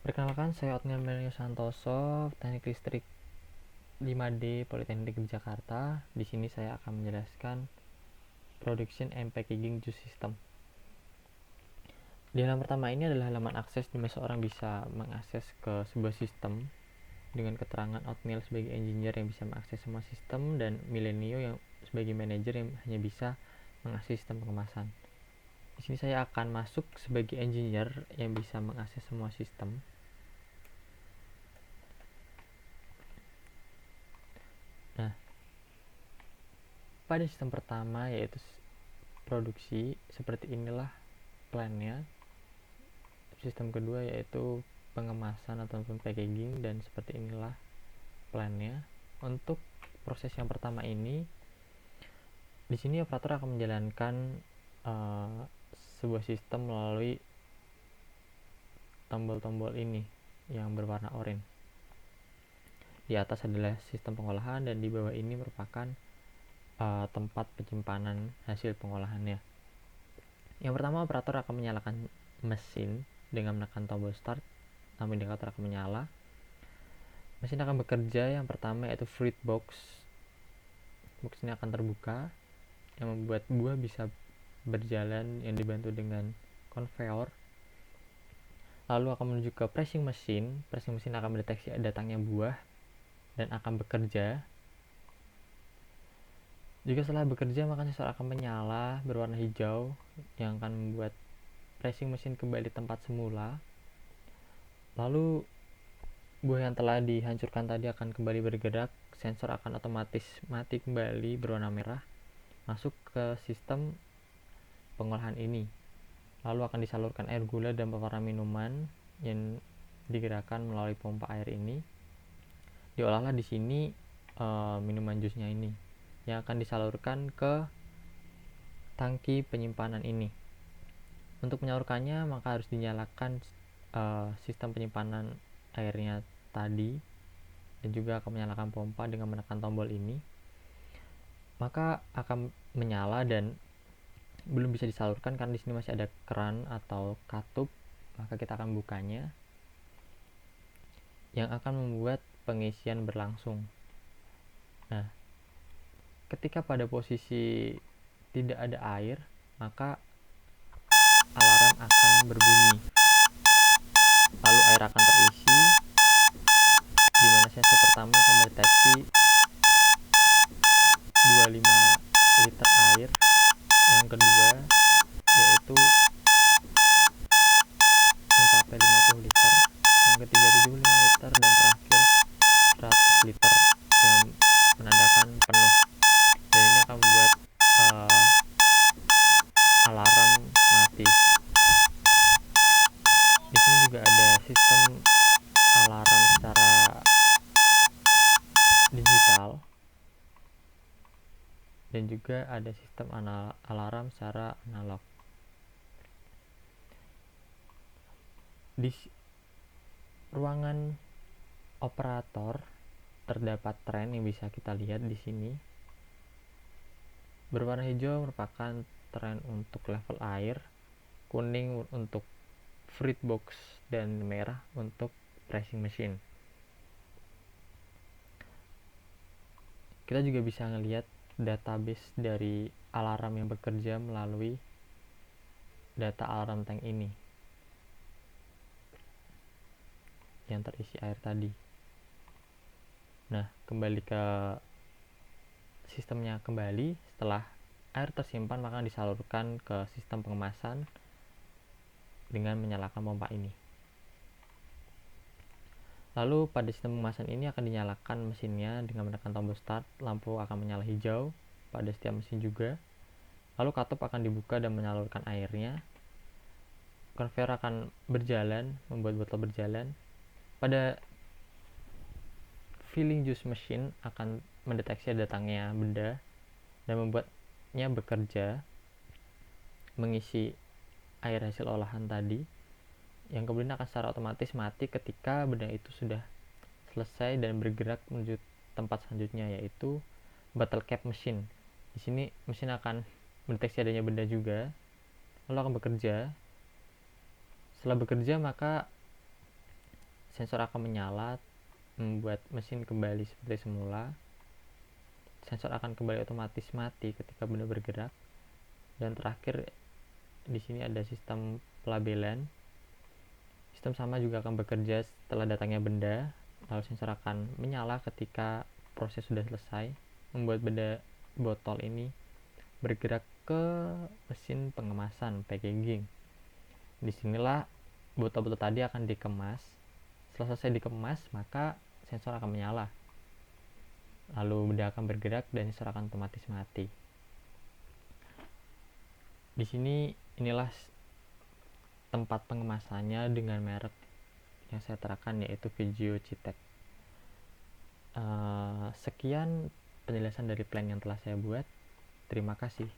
Perkenalkan, saya Otniel Melio Santoso, Teknik Listrik 5D Politeknik Negeri Jakarta. Di sini saya akan menjelaskan Production and Packaging Juice System. Di halaman pertama ini adalah halaman akses di mana seorang bisa mengakses ke sebuah sistem dengan keterangan Otniel sebagai engineer yang bisa mengakses semua sistem dan Milenio yang sebagai manajer yang hanya bisa mengakses sistem pengemasan. Di sini saya akan masuk sebagai engineer yang bisa mengakses semua sistem. Nah, pada sistem pertama yaitu produksi, seperti inilah plannya. Sistem kedua yaitu pengemasan ataupun packaging, dan seperti inilah plannya. Untuk proses yang pertama ini, di sini operator akan menjalankan sebuah sistem melalui tombol-tombol ini yang berwarna oranye. Di atas adalah sistem pengolahan dan di bawah ini merupakan tempat penyimpanan hasil pengolahannya. Yang pertama, operator akan menyalakan mesin dengan menekan tombol start. Lampu indikator akan menyala. Mesin akan bekerja. Yang pertama yaitu fruit box. Box ini akan terbuka yang membuat buah bisa berjalan yang dibantu dengan conveyor. Lalu akan menuju ke pressing mesin. Pressing mesin akan mendeteksi datangnya buah dan akan bekerja. Jika setelah bekerja, maka sensor akan menyala berwarna hijau yang akan membuat pressing mesin kembali tempat semula. Lalu buah yang telah dihancurkan tadi akan kembali bergerak. Sensor akan otomatis mati kembali berwarna merah, masuk ke sistem pengolahan ini. Lalu akan disalurkan air gula dan pewarna minuman yang digerakkan melalui pompa air ini. Diolahlah di sini minuman jusnya ini yang akan disalurkan ke tangki penyimpanan ini. Untuk menyalurkannya, maka harus dinyalakan sistem penyimpanan airnya tadi, dan juga akan menyalakan pompa dengan menekan tombol ini. Maka akan menyala dan belum bisa disalurkan karena di sini masih ada keran atau katup. Maka kita akan bukanya, yang akan membuat pengisian berlangsung. Nah, ketika pada posisi tidak ada air, maka alarm akan berbunyi. Lalu air akan terisi, di mana sensor pertama akan mendeteksi 25 liter air. Yang kedua yaitu mencapai 50 liter. Yang ketiga 75 liter, dan terakhir 100 liter yang menandakan penuh. Dan ini akan membuat alarm mati. Di sini juga ada sistem alarm secara digital dan juga ada sistem alarm secara analog. Di ruangan operator terdapat tren yang bisa kita lihat di sini. Berwarna hijau merupakan tren untuk level air, kuning untuk fruit box, dan merah untuk pressing machine. Kita juga bisa melihat database dari alarm yang bekerja melalui data alarm tank ini yang terisi air tadi. Nah, kembali ke sistemnya kembali. Setelah air tersimpan, maka disalurkan ke sistem pengemasan dengan menyalakan pompa ini. Lalu pada sistem pengemasan ini akan dinyalakan mesinnya dengan menekan tombol start. Lampu akan menyala hijau pada setiap mesin juga. Lalu katup akan dibuka dan menyalurkan airnya. Conveyor akan berjalan, membuat botol berjalan. Pada filling juice machine akan mendeteksi datangnya benda dan membuatnya bekerja, mengisi air hasil olahan tadi, yang kemudian akan secara otomatis mati ketika benda itu sudah selesai dan bergerak menuju tempat selanjutnya, yaitu bottle cap machine. Di sini mesin akan mendeteksi adanya benda juga, lalu akan bekerja. Setelah bekerja, maka sensor akan menyala, membuat mesin kembali seperti semula. Sensor akan kembali otomatis mati ketika benda bergerak. Dan terakhir di sini ada sistem pelabelan. Sistem sama juga akan bekerja setelah datangnya benda, lalu sensor akan menyala ketika proses sudah selesai, membuat benda botol ini bergerak ke mesin pengemasan packaging. Disinilah botol-botol tadi akan dikemas. Setelah selesai dikemas, maka sensor akan menyala, lalu benda akan bergerak dan sensor akan otomatis mati. Di sini inilah tempat pengemasannya dengan merek yang saya terapkan, yaitu Vigio Citek. Sekian penjelasan dari plan yang telah saya buat. Terima kasih.